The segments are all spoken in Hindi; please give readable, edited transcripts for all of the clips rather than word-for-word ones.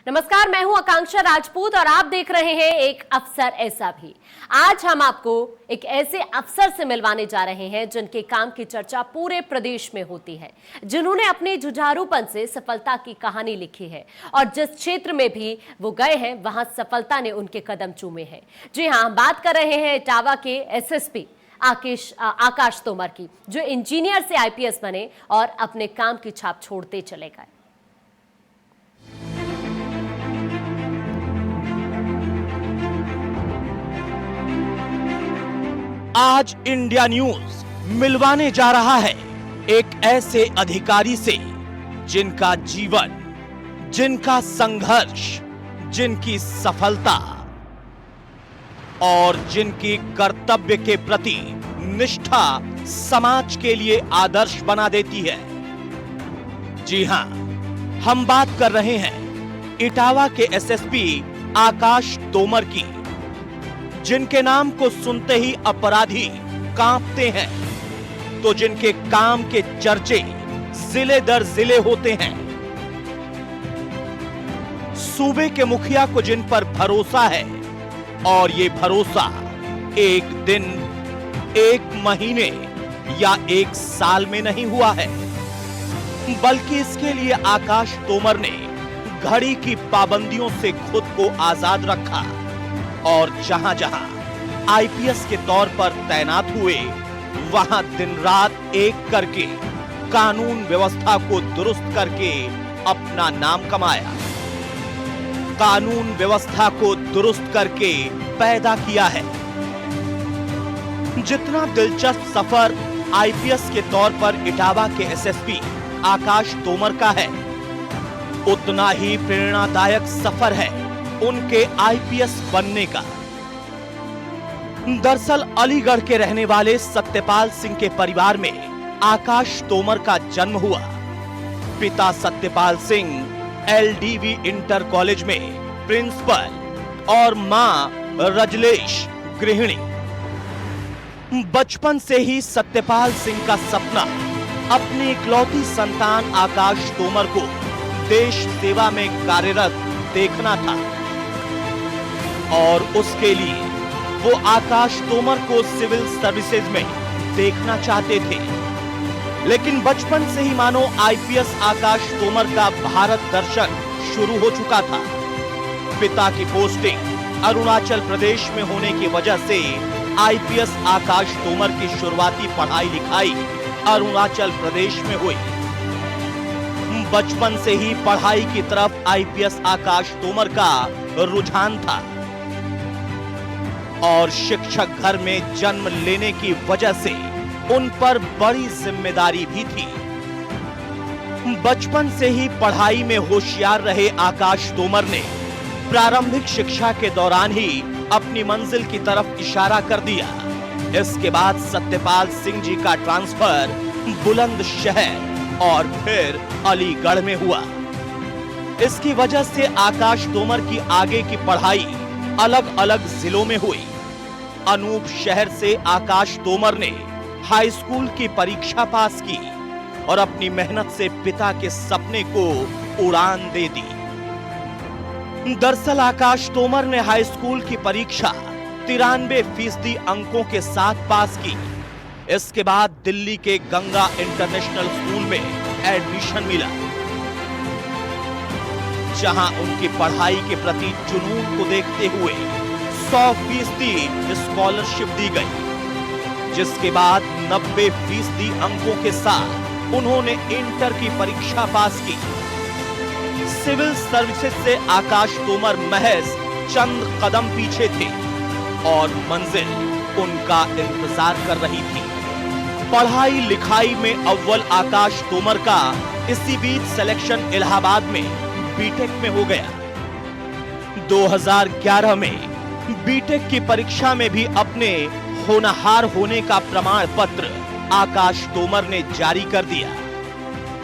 नमस्कार, मैं हूं आकांक्षा राजपूत और आप देख रहे हैं एक अफसर ऐसा भी। आज हम आपको एक ऐसे अफसर से मिलवाने जा रहे हैं जिनके काम की चर्चा पूरे प्रदेश में होती है, जिन्होंने अपने जुझारूपन से सफलता की कहानी लिखी है और जिस क्षेत्र में भी वो गए हैं वहां सफलता ने उनके कदम चूमे हैं। जी हां, हम बात कर रहे हैं इटावा के एसएसपी आकाश तोमर की, जो इंजीनियर से आईपीएस बने और अपने काम की छाप छोड़ते चले गए। आज इंडिया न्यूज मिलवाने जा रहा है एक ऐसे अधिकारी से जिनका जीवन, जिनका संघर्ष, जिनकी सफलता और जिनकी कर्तव्य के प्रति निष्ठा समाज के लिए आदर्श बना देती है। जी हां, हम बात कर रहे हैं इटावा के एसएसपी आकाश तोमर की, जिनके नाम को सुनते ही अपराधी कांपते हैं, तो जिनके काम के चर्चे जिले दर जिले होते हैं। सूबे के मुखिया को जिन पर भरोसा है, और ये भरोसा एक दिन, एक महीने या एक साल में नहीं हुआ है, बल्कि इसके लिए आकाश तोमर ने घड़ी की पाबंदियों से खुद को आजाद रखा और जहां-जहां आईपीएस के तौर पर तैनात हुए, वहां दिन रात एक करके कानून व्यवस्था को दुरुस्त करके अपना नाम कमाया, कानून व्यवस्था को दुरुस्त करके पैदा किया है। जितना दिलचस्प सफर आईपीएस के तौर पर इटावा के एसएसपी आकाश तोमर का है, उतना ही प्रेरणादायक सफर है उनके आईपीएस बनने का। दरअसल अलीगढ़ के रहने वाले सत्यपाल सिंह के परिवार में आकाश तोमर का जन्म हुआ। पिता Satyapal Singh LDV inter college में प्रिंसिपल और मां रजलेश गृहिणी। बचपन से ही सत्यपाल सिंह का सपना अपनी इकलौती संतान आकाश तोमर को देश सेवा में कार्यरत देखना था और उसके लिए वो आकाश तोमर को सिविल सर्विसेज में देखना चाहते थे। लेकिन बचपन से ही मानो आईपीएस आकाश तोमर का भारत दर्शन शुरू हो चुका था। पिता की पोस्टिंग अरुणाचल प्रदेश में होने की वजह से आईपीएस आकाश तोमर की शुरुआती पढ़ाई लिखाई अरुणाचल प्रदेश में हुई। बचपन से ही पढ़ाई की तरफ आईपीएस आकाश तोमर का रुझान था और शिक्षक घर में जन्म लेने की वजह से उन पर बड़ी जिम्मेदारी भी थी। बचपन से ही पढ़ाई में होशियार रहे आकाश तोमर ने प्रारंभिक शिक्षा के दौरान ही अपनी मंजिल की तरफ इशारा कर दिया। इसके बाद सत्यपाल सिंह जी का ट्रांसफर बुलंदशहर और फिर अलीगढ़ में हुआ। इसकी वजह से आकाश तोमर की आगे की पढ़ाई अलग अलग जिलों में हुई। अनूप शहर से आकाश तोमर ने हाई स्कूल की परीक्षा पास की और अपनी मेहनत से पिता के सपने को उड़ान दे दी। दरअसल आकाश तोमर ने हाई स्कूल की परीक्षा 93% अंकों के साथ पास की। इसके बाद दिल्ली के गंगा इंटरनेशनल स्कूल में एडमिशन मिला, जहां उनकी पढ़ाई के प्रति जुनून को देखते हुए 100% स्कॉलरशिप दी गई, जिसके बाद 90% अंकों के साथ उन्होंने इंटर की परीक्षा पास की। सिविल सर्विसेज से आकाश तोमर महज चंद कदम पीछे थे और मंजिल उनका इंतजार कर रही थी। पढ़ाई लिखाई में अव्वल आकाश तोमर का इसी बीच सिलेक्शन इलाहाबाद में बीटेक में हो गया। 2011 में बीटेक की परीक्षा में भी अपने होनहार होने का प्रमाण पत्र आकाश तोमर ने जारी कर दिया।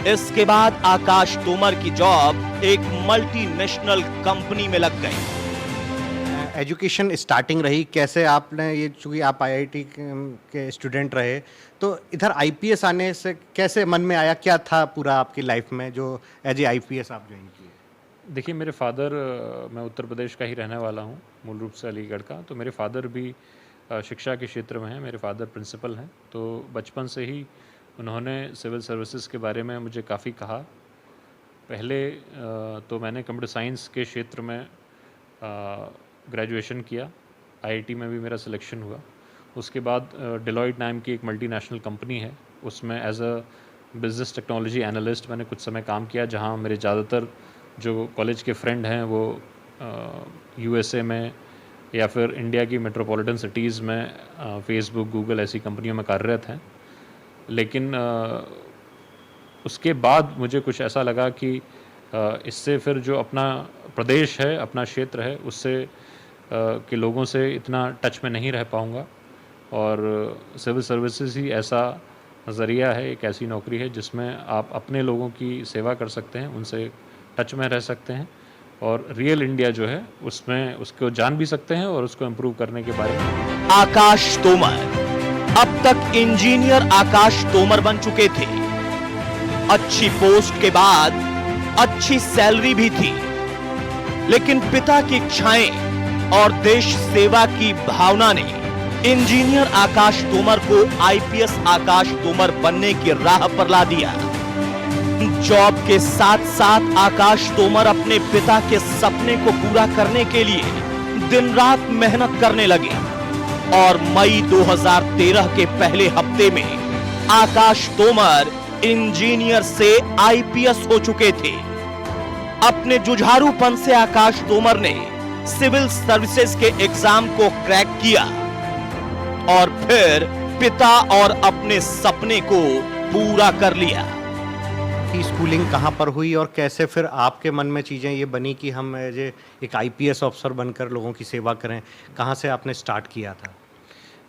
इसके बाद आकाश तोमर की जॉब एक मल्टीनेशनल कंपनी में लग गई। एजुकेशन स्टार्टिंग रही कैसे आपने, ये चूँकि आप आईआईटी के स्टूडेंट रहे, तो इधर आईपीएस आने से कैसे मन में आया, क्या था पूरा आपकी लाइफ में जो एज ए आईपीएस आप ज्वाइन किए? देखिए मेरे फादर, मैं उत्तर प्रदेश का ही रहने वाला हूँ, मूल रूप से अलीगढ़ का। तो मेरे फादर भी शिक्षा के क्षेत्र में हैं, मेरे फादर प्रिंसिपल हैं। तो बचपन से ही उन्होंने सिविल सर्विसेज के बारे में मुझे काफ़ी कहा। पहले तो मैंने कंप्यूटर साइंस के क्षेत्र में ग्रेजुएशन किया, आईआईटी में भी मेरा सिलेक्शन हुआ। उसके बाद डेलॉयट नाम की एक मल्टीनेशनल कंपनी है, उसमें as a business technology analyst मैंने कुछ समय काम किया, जहाँ मेरे ज़्यादातर जो कॉलेज के फ्रेंड हैं वो यूएसए में या फिर इंडिया की मेट्रोपॉलिटन सिटीज़ में फेसबुक, गूगल ऐसी कंपनियों में कार्यरत हैं। लेकिन उसके बाद मुझे कुछ ऐसा लगा कि इससे फिर जो अपना प्रदेश है, अपना क्षेत्र है, उससे के लोगों से इतना टच में नहीं रह पाऊँगा। और सिविल सर्विसेज ही ऐसा ज़रिया है, एक ऐसी नौकरी है जिसमें आप अपने लोगों की सेवा कर सकते हैं, उनसे टच में रह सकते हैं और रियल इंडिया जो है उसमें उसको जान भी सकते हैं और उसको इम्प्रूव करने के बारे में। आकाश तोमर अब तक इंजीनियर आकाश तोमर बन चुके थे। अच्छी पोस्ट के बाद अच्छी सैलरी भी थी, लेकिन पिता की इच्छाएं और देश सेवा की भावना ने इंजीनियर आकाश तोमर को आईपीएस आकाश तोमर बनने की राह पर ला दिया। जॉब के साथ साथ आकाश तोमर अपने पिता के सपने को पूरा करने के लिए दिन रात मेहनत करने लगे और मई 2013 के पहले हफ्ते में आकाश तोमर इंजीनियर से आईपीएस हो चुके थे। अपने जुझारूपन से आकाश तोमर ने सिविल सर्विसेज के एग्जाम को क्रैक किया और फिर पिता और अपने सपने को पूरा कर लिया। की स्कूलिंग कहाँ पर हुई और कैसे फिर आपके मन में चीज़ें ये बनी कि हम एक आईपीएस ऑफिसर बनकर लोगों की सेवा करें? कहाँ से आपने स्टार्ट किया था?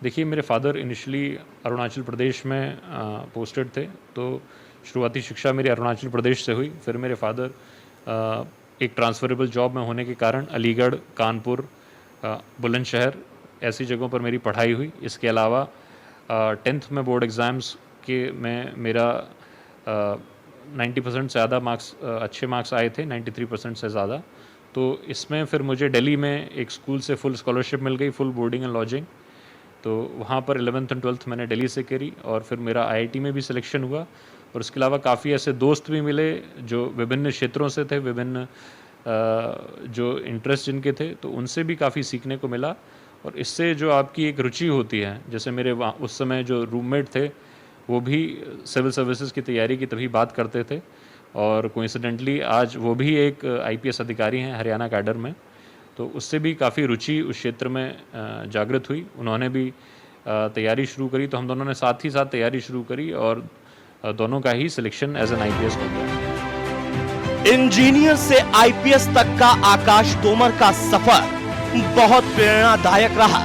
देखिए मेरे फादर इनिशियली अरुणाचल प्रदेश में पोस्टेड थे, तो शुरुआती शिक्षा मेरी अरुणाचल प्रदेश से हुई। फिर मेरे फादर एक ट्रांसफरेबल जॉब में होने के कारण अलीगढ़, कानपुर, बुलंदशहर ऐसी जगहों पर मेरी पढ़ाई हुई। इसके अलावा 10th में बोर्ड एग्ज़ाम्स के में मेरा 90% से ज़्यादा मार्क्स, अच्छे मार्क्स आए थे, 93% से ज़्यादा। तो इसमें फिर मुझे दिल्ली में एक स्कूल से फुल स्कॉलरशिप मिल गई, फुल बोर्डिंग एंड लॉजिंग। तो वहाँ पर 11th एंड 12th मैंने दिल्ली से करी और फिर मेरा आईआईटी में भी सिलेक्शन हुआ। और उसके अलावा काफ़ी ऐसे दोस्त भी मिले जो विभिन्न क्षेत्रों से थे, विभिन्न जो इंटरेस्ट जिनके थे, तो उनसे भी काफ़ी सीखने को मिला। और इससे जो आपकी एक रुचि होती है, जैसे मेरे वहाँ उस समय जो रूममेट थे वो भी सिविल सर्विसेज की तैयारी की तभी बात करते थे और कोइंसिडेंटली आज वो भी एक आईपीएस अधिकारी हैं हरियाणा कैडर में। तो उससे भी काफ़ी रुचि उस क्षेत्र में जागृत हुई। उन्होंने भी तैयारी शुरू करी, तो हम दोनों ने साथ ही साथ तैयारी शुरू करी और दोनों का ही सिलेक्शन एज एन आईपीएस हो गया। इंजीनियर से आईपीएस तक का आकाश तोमर का सफर बहुत प्रेरणादायक रहा।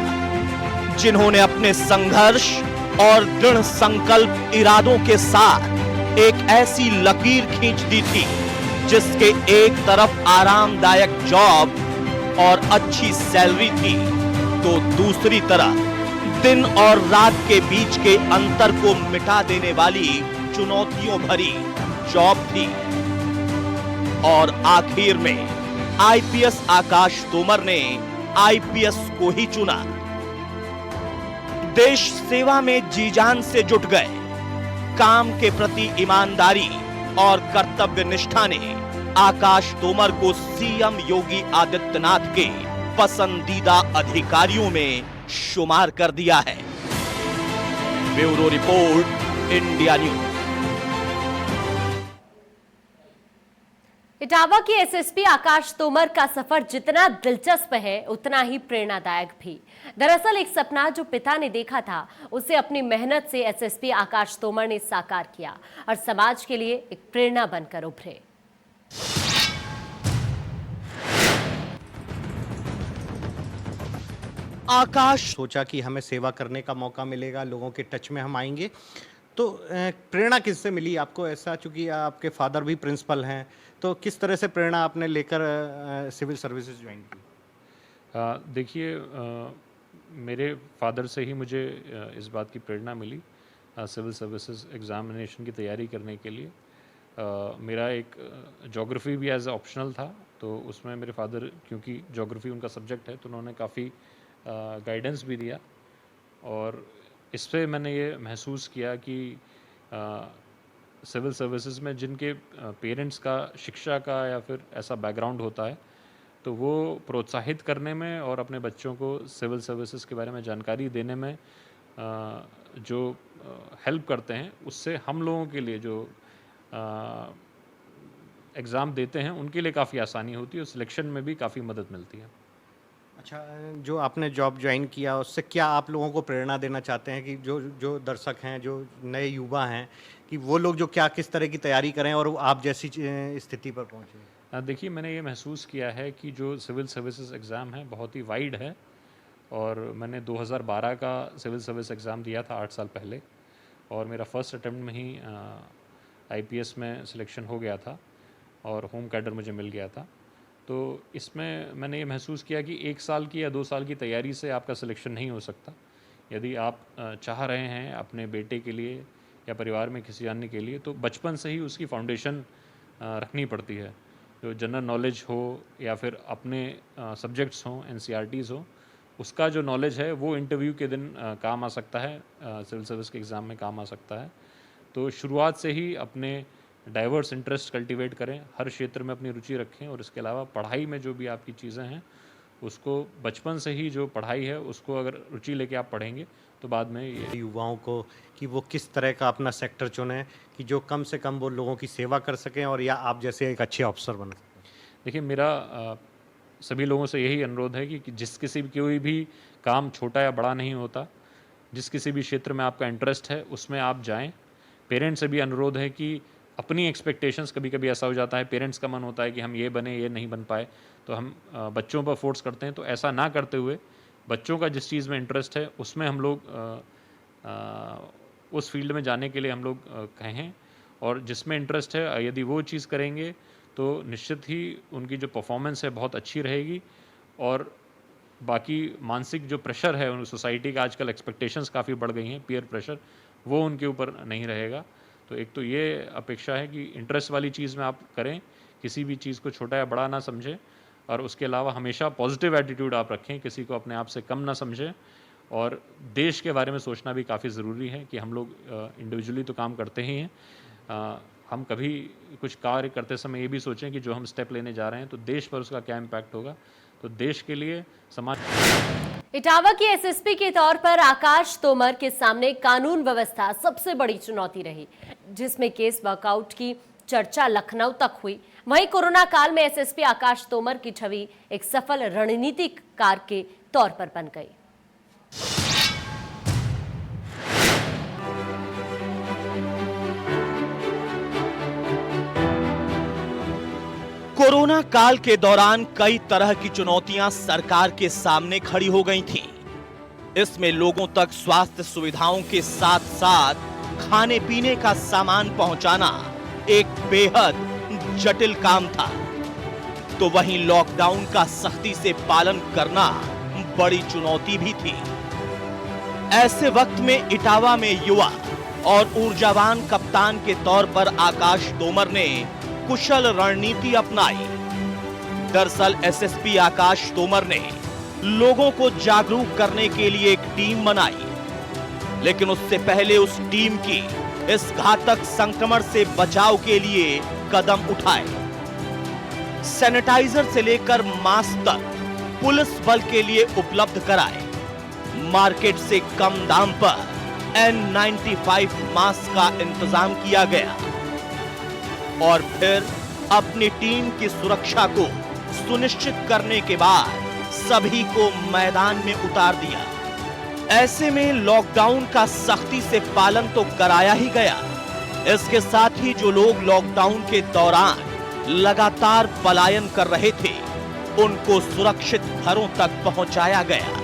जिन्होंने अपने संघर्ष और दृढ़ संकल्प इरादों के साथ एक ऐसी लकीर खींच दी थी जिसके एक तरफ आरामदायक जॉब और अच्छी सैलरी थी, तो दूसरी तरफ दिन और रात के बीच के अंतर को मिटा देने वाली चुनौतियों भरी जॉब थी। और आखिर में आईपीएस आकाश तोमर ने आईपीएस को ही चुना। देश सेवा में जी जान से जुट गए। काम के प्रति ईमानदारी और कर्तव्य निष्ठा ने आकाश तोमर को सीएम योगी आदित्यनाथ के पसंदीदा अधिकारियों में शुमार कर दिया है। Bureau report, India news. Etawah के एसएसपी आकाश तोमर का सफर जितना दिलचस्प है उतना ही प्रेरणादायक भी। दरअसल एक सपना जो पिता ने देखा था उसे अपनी मेहनत से एसएसपी आकाश तोमर ने साकार किया और समाज के लिए एक प्रेरणा बनकर उभरे। आकाश सोचा कि हमें सेवा करने का मौका मिलेगा, लोगों के टच में हम आएंगे। तो प्रेरणा किससे मिली आपको ऐसा, चूंकि आपके फादर भी प्रिंसिपल हैं, तो किस तरह से प्रेरणा आपने लेकर सिविल सर्विसेज ज्वाइन की? देखिए मेरे फादर से ही मुझे इस बात की प्रेरणा मिली सिविल सर्विसेज एग्ज़ामिनेशन की तैयारी करने के लिए। मेरा एक ज्योग्राफी भी एज ऑप्शनल था तो उसमें मेरे फादर, क्योंकि ज्योग्राफी उनका सब्जेक्ट है, तो उन्होंने काफ़ी गाइडेंस भी दिया। और इससे मैंने ये महसूस किया कि सिविल सर्विसेज में जिनके पेरेंट्स का शिक्षा का या फिर ऐसा बैकग्राउंड होता है, तो वो प्रोत्साहित करने में और अपने बच्चों को सिविल सर्विसेज के बारे में जानकारी देने में जो हेल्प करते हैं, उससे हम लोगों के लिए जो एग्ज़ाम देते हैं उनके लिए काफ़ी आसानी होती है और सिलेक्शन में भी काफ़ी मदद मिलती है। अच्छा, जो आपने जॉब ज्वाइन किया उससे क्या आप लोगों को प्रेरणा देना चाहते हैं कि जो जो दर्शक हैं, जो नए युवा हैं, कि वो लोग जो क्या किस तरह की तैयारी करें और वो आप जैसी स्थिति पर पहुँचे? देखिए, मैंने ये महसूस किया है कि जो सिविल सर्विसेज एग्ज़ाम है बहुत ही वाइड है, और मैंने 2012 का सिविल सर्विस एग्ज़ाम दिया था 8 साल पहले, और मेरा फर्स्ट अटेम्प्ट में ही आईपीएस में सिलेक्शन हो गया था और होम कैडर मुझे मिल गया था। तो इसमें मैंने ये महसूस किया कि 1 साल की या 2 साल की तैयारी से आपका सिलेक्शन नहीं हो सकता। यदि आप चाह रहे हैं अपने बेटे के लिए या परिवार में किसी अन्य के लिए, तो बचपन से ही उसकी फाउंडेशन रखनी पड़ती है। जो जनरल नॉलेज हो या फिर अपने सब्जेक्ट्स हों, एनसीईआरटीज़ हो, उसका जो नॉलेज है वो इंटरव्यू के दिन काम आ सकता है, सिविल सर्विस के एग्ज़ाम में काम आ सकता है। तो शुरुआत से ही अपने डाइवर्स इंटरेस्ट कल्टीवेट करें, हर क्षेत्र में अपनी रुचि रखें, और इसके अलावा पढ़ाई में जो भी आपकी चीज़ें हैं उसको बचपन से ही, जो पढ़ाई है उसको अगर रुचि लेके आप पढ़ेंगे तो बाद में ये युवाओं को कि वो किस तरह का अपना सेक्टर चुनें कि जो कम से कम वो लोगों की सेवा कर सकें और या आप जैसे एक अच्छे अफसर बन सकें? देखिए, मेरा सभी लोगों से यही अनुरोध है कि जिस किसी भी कोई भी काम छोटा या बड़ा नहीं होता, जिस किसी भी क्षेत्र में आपका इंटरेस्ट है उसमें आप जाएं। पेरेंट्स से भी अनुरोध है कि अपनी एक्सपेक्टेशंस, कभी कभी ऐसा हो जाता है पेरेंट्स का मन होता है कि हम ये बने, ये नहीं बन पाए, तो हम बच्चों पर फोर्स करते हैं। तो ऐसा ना करते हुए बच्चों का जिस चीज़ में इंटरेस्ट है उसमें हम लोग उस फील्ड में जाने के लिए हम लोग कहें, और जिसमें इंटरेस्ट है यदि वो चीज़ करेंगे तो निश्चित ही उनकी जो परफॉर्मेंस है बहुत अच्छी रहेगी, और बाकी मानसिक जो प्रेशर है, उन सोसाइटी का आजकल एक्सपेक्टेशंस काफ़ी बढ़ गई हैं, पीयर प्रेशर, वो उनके ऊपर नहीं रहेगा। तो एक तो ये अपेक्षा है कि इंटरेस्ट वाली चीज़ में आप करें, किसी भी चीज़ को छोटा या बड़ा ना समझें, और उसके अलावा हमेशा पॉजिटिव एटीट्यूड आप रखें, किसी को अपने आप से कम ना समझें। और देश के बारे में सोचना भी काफ़ी ज़रूरी है कि हम लोग इंडिविजुअली तो काम करते ही हैं, हम कभी कुछ कार्य करते समय ये भी सोचें कि जो हम स्टेप लेने जा रहे हैं तो देश पर उसका क्या इम्पैक्ट होगा। तो देश के लिए, समाज। इटावा की एसएसपी के तौर पर आकाश तोमर के सामने कानून व्यवस्था सबसे बड़ी चुनौती रही, जिसमें केस वर्कआउट की चर्चा लखनऊ तक हुई। वहीं कोरोना काल में एसएसपी आकाश तोमर की छवि एक सफल रणनीतिकार के तौर पर बन गई। कोरोना काल के दौरान कई तरह की चुनौतियां सरकार के सामने खड़ी हो गई थीं। इसमें लोगों तक स्वास्थ्य सुविधाओं के साथ साथ खाने पीने का सामान पहुंचाना एक बेहद जटिल काम था। तो वहीं लॉकडाउन का सख्ती से पालन करना बड़ी चुनौती भी थी। ऐसे वक्त में इटावा में युवा और ऊर्जावान कप्तान के तौर पर आकाश तोमर ने कुशल रणनीति अपनाई। दरअसल एसएसपी आकाश तोमर ने लोगों को जागरूक करने के लिए एक टीम बनाई, लेकिन उससे पहले उस टीम की इस घातक संक्रमण से बचाव के लिए कदम उठाए। सैनिटाइजर से लेकर मास्क तक पुलिस बल के लिए उपलब्ध कराए। मार्केट से कम दाम पर N95 मास्क का इंतजाम किया गया और फिर अपनी टीम की सुरक्षा को सुनिश्चित करने के बाद सभी को मैदान में उतार दिया। ऐसे में लॉकडाउन का सख्ती से पालन तो कराया ही गया, इसके साथ ही जो लोग लॉकडाउन के दौरान लगातार पलायन कर रहे थे उनको सुरक्षित घरों तक पहुंचाया गया।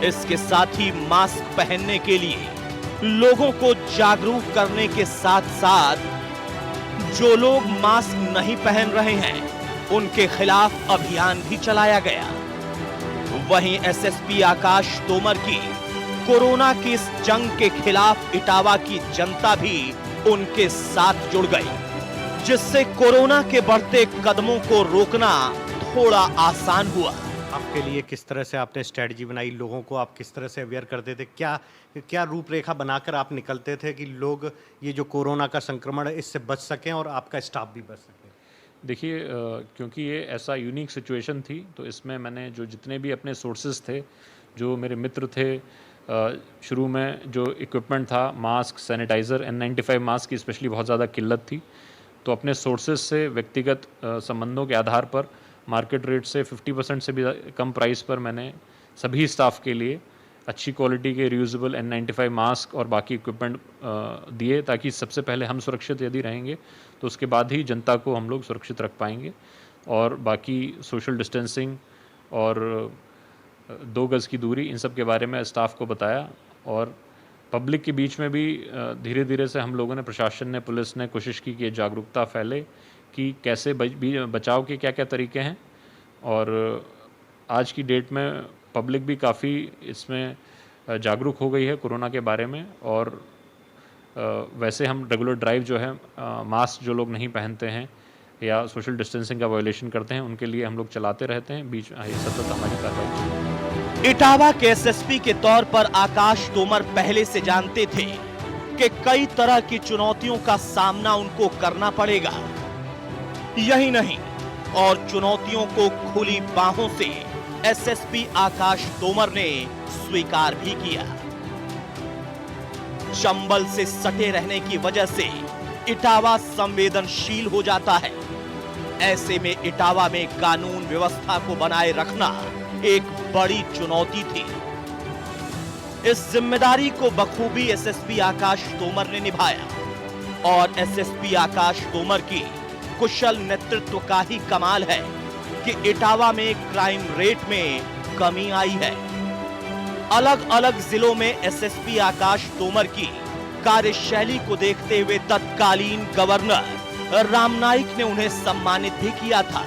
इसके साथ ही मास्क पहनने के लिए लोगों को जागरूक करने के साथ साथ जो लोग मास्क नहीं पहन रहे हैं उनके खिलाफ अभियान भी चलाया गया। वहीं एसएसपी आकाश तोमर की कोरोना की इस जंग के खिलाफ इटावा की जनता भी उनके साथ जुड़ गई। जिससे कोरोना के बढ़ते कदमों को रोकना थोड़ा आसान हुआ। आपके लिए किस तरह से आपने स्ट्रेटजी बनाई, लोगों को आप किस तरह से अवेयर करते थे, क्या क्या रूपरेखा बनाकर आप निकलते थे कि लोग ये जो कोरोना का संक्रमण है इससे बच सकें और आपका स्टाफ भी बच सके? देखिए, क्योंकि ये ऐसा यूनिक सिचुएशन थी, तो इसमें मैंने जो जितने भी अपने सोर्सेज थे, जो मेरे मित्र थे, शुरू में जो इक्विपमेंट था, मास्क, सैनिटाइज़र, N95 मास्क की स्पेशली बहुत ज़्यादा किल्लत थी, तो अपने सोर्सेज से व्यक्तिगत संबंधों के आधार पर मार्केट रेट से 50% से भी कम प्राइस पर मैंने सभी स्टाफ के लिए अच्छी क्वालिटी के रियूजेबल N95 मास्क और बाकी इक्विपमेंट दिए, ताकि सबसे पहले हम सुरक्षित यदि रहेंगे तो उसके बाद ही जनता को हम लोग सुरक्षित रख पाएंगे। और बाकी सोशल डिस्टेंसिंग और 2 गज़ की दूरी, इन सब के बारे में स्टाफ को बताया। और पब्लिक के बीच में भी धीरे धीरे से हम लोगों ने, प्रशासन ने, पुलिस ने कोशिश की कि जागरूकता फैले कि कैसे बचाव के क्या क्या तरीके हैं। और आज की डेट में पब्लिक भी काफ़ी इसमें जागरूक हो गई है कोरोना के बारे में। और वैसे हम रेगुलर ड्राइव जो है, मास्क जो लोग नहीं पहनते हैं या सोशल डिस्टेंसिंग का वायोलेशन करते हैं, उनके लिए हम लोग चलाते रहते हैं। बीच सतत हमारी कार्रवाई चलती है। इटावा के एसएसपी के तौर पर आकाश तोमर पहले से जानते थे कि कई तरह की चुनौतियों का सामना उनको करना पड़ेगा। यही नहीं, और चुनौतियों को खुली बाहों से एसएसपी आकाश तोमर ने स्वीकार भी किया। चंबल से सटे रहने की वजह से इटावा संवेदनशील हो जाता है। ऐसे में इटावा में कानून व्यवस्था को बनाए रखना एक बड़ी चुनौती थी। इस जिम्मेदारी को बखूबी एसएसपी आकाश तोमर ने निभाया, और एसएसपी आकाश तोमर की कुशल नेतृत्व का ही कमाल है कि इटावा में क्राइम रेट में कमी आई है। अलग अलग जिलों में एसएसपी आकाश तोमर की कार्यशैली को देखते हुए तत्कालीन गवर्नर राम नाईक ने उन्हें सम्मानित भी किया था।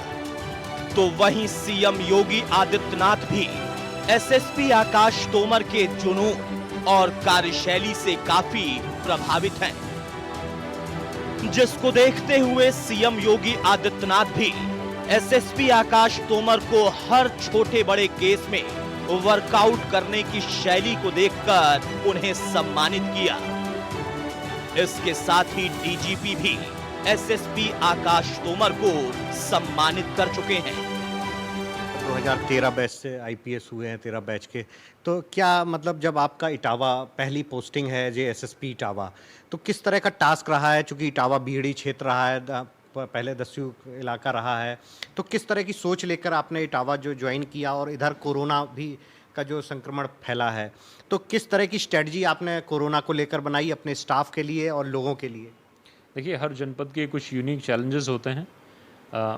तो वहीं सीएम योगी आदित्यनाथ भी एसएसपी आकाश तोमर के जुनून और कार्यशैली से काफी प्रभावित हैं, जिसको देखते हुए सीएम योगी आदित्यनाथ भी एसएसपी आकाश तोमर को हर छोटे बड़े केस में वर्कआउट करने की शैली को देखकर उन्हें सम्मानित किया। इसके साथ ही डीजीपी भी एसएसपी आकाश तोमर को सम्मानित कर चुके हैं। 2013 बैच से आईपीएस हुए हैं, 13 बैच के। तो क्या मतलब, जब आपका इटावा पहली पोस्टिंग है जे एसएसपी इटावा, तो किस तरह का टास्क रहा है? चूंकि इटावा बीहड़ी क्षेत्र रहा है, पहले दस्यू इलाका रहा है, तो किस तरह की सोच लेकर आपने इटावा जो ज्वाइन किया, और इधर कोरोना भी का जो संक्रमण फैला है, तो किस तरह की स्ट्रेटजी आपने कोरोना को लेकर बनाई अपने स्टाफ के लिए और लोगों के लिए? देखिए, हर जनपद के कुछ यूनिक चैलेंजेस होते हैं।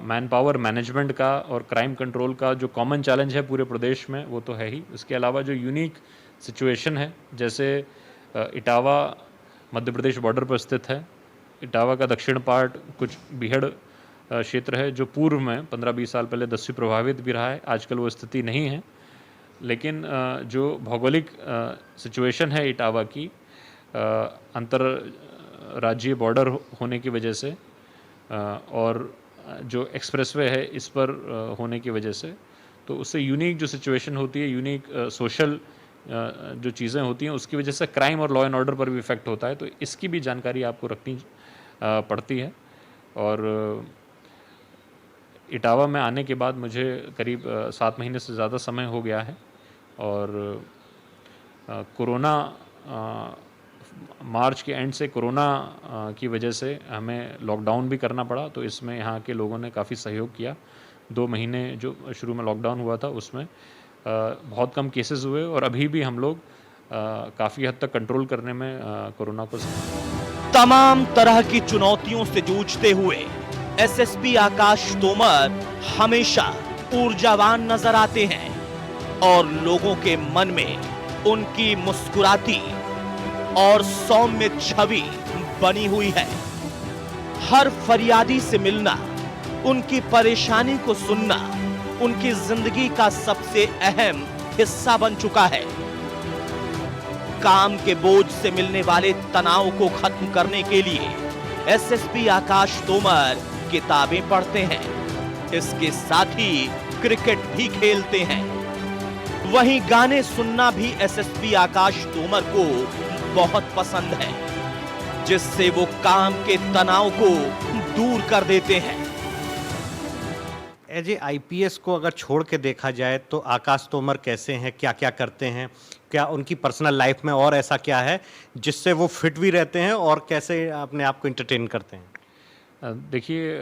मैन पावर मैनेजमेंट का और क्राइम कंट्रोल का जो कॉमन चैलेंज है पूरे प्रदेश में, वो तो है ही। इसके अलावा जो यूनिक सिचुएशन है, जैसे इटावा मध्य प्रदेश बॉर्डर पर स्थित है। इटावा का दक्षिण पार्ट कुछ बीहड़ क्षेत्र है, जो पूर्व में 15-20 साल पहले दस्यु प्रभावित भी रहा है। आजकल वो स्थिति नहीं है, लेकिन जो भौगोलिक सिचुएशन है इटावा की, अंतर राज्य बॉर्डर होने की वजह से और जो एक्सप्रेसवे है इस पर होने की वजह से, तो उससे यूनिक जो सिचुएशन होती है, यूनिक सोशल जो चीज़ें होती हैं, उसकी वजह से क्राइम और लॉ एंड ऑर्डर पर भी इफेक्ट होता है। तो इसकी भी जानकारी आपको रखनी पड़ती है। और इटावा में आने के बाद मुझे करीब 7 महीने से ज़्यादा समय हो गया है, और कोरोना मार्च के एंड से कोरोना की वजह से हमें लॉकडाउन भी करना पड़ा। तो इसमें यहाँ के लोगों ने काफ़ी सहयोग किया। 2 महीने जो शुरू में लॉकडाउन हुआ था, उसमें बहुत कम केसेस हुए, और अभी भी हम लोग काफ़ी हद तक कंट्रोल करने में कोरोना को। तमाम तरह की चुनौतियों से जूझते हुए एसएसपी आकाश तोमर हमेशा ऊर्जावान नजर आते हैं, और लोगों के मन में उनकी मुस्कुराती और सौम्य छवि बनी हुई है। हर फरियादी से मिलना, उनकी परेशानी को सुनना उनकी जिंदगी का सबसे अहम हिस्सा बन चुका है। काम के बोझ से मिलने वाले तनाव को खत्म करने के लिए एसएसपी आकाश तोमर किताबें पढ़ते हैं, इसके साथ ही क्रिकेट भी खेलते हैं। वहीं गाने सुनना भी एसएसपी आकाश तोमर को बहुत पसंद है, जिससे वो काम के तनाव को दूर कर देते हैं। एज ए आईपीएस को अगर छोड़ के देखा जाए तो आकाश तोमर कैसे हैं, क्या क्या करते हैं, क्या उनकी पर्सनल लाइफ में और ऐसा क्या है जिससे वो फिट भी रहते हैं और कैसे अपने आप को एंटरटेन करते हैं? देखिए,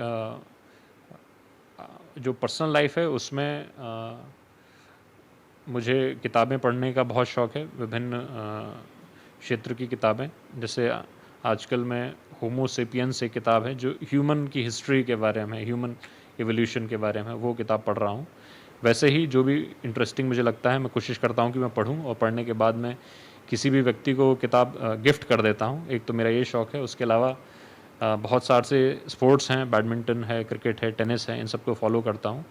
जो पर्सनल लाइफ है उसमें मुझे किताबें पढ़ने का बहुत शौक़ है, विभिन्न क्षेत्र की किताबें। जैसे आजकल मैं होमो सेपियंस एक किताब है जो ह्यूमन की हिस्ट्री के बारे में, ह्यूमन एवोल्यूशन के बारे में, वो किताब पढ़ रहा हूँ। वैसे ही जो भी इंटरेस्टिंग मुझे लगता है मैं कोशिश करता हूँ कि मैं पढूं, और पढ़ने के बाद मैं किसी भी व्यक्ति को किताब गिफ्ट कर देता हूँ। एक तो मेरा ये शौक़ है, उसके अलावा बहुत सारे से स्पोर्ट्स हैं, बैडमिंटन है, क्रिकेट है, टेनिस है, इन सबको फॉलो करता हूँ।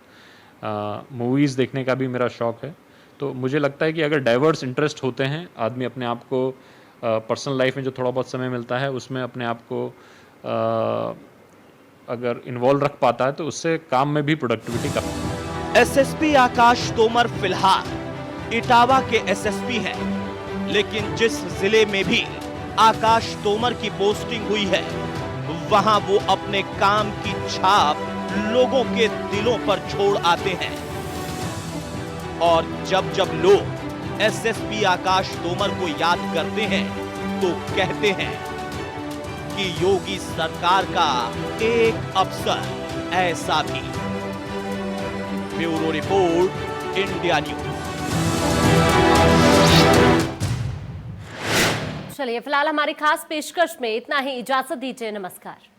मूवीज़ देखने का भी मेरा शौक़ है। तो मुझे लगता है कि अगर डाइवर्स इंटरेस्ट होते हैं, आदमी अपने आप को पर्सनल लाइफ में जो थोड़ा बहुत समय मिलता है उसमें अपने आप को अगर इन्वॉल्व रख पाता है तो उससे काम में भी प्रोडक्टिविटी का। एसएसपी आकाश तोमर फिलहाल इटावा के एसएसपी हैं, लेकिन जिस जिले में भी आकाश तोमर की पोस्टिंग हुई है वहां वो अपने काम की छाप लोगों के दिलों पर छोड़ आते हैं। और जब जब लोग एसएसपी आकाश तोमर को याद करते हैं तो कहते हैं कि योगी सरकार का एक अफसर ऐसा भी। Bureau report, India news. चलिए फिलहाल हमारी खास पेशकश में इतना ही, इजाजत दीजिए, नमस्कार।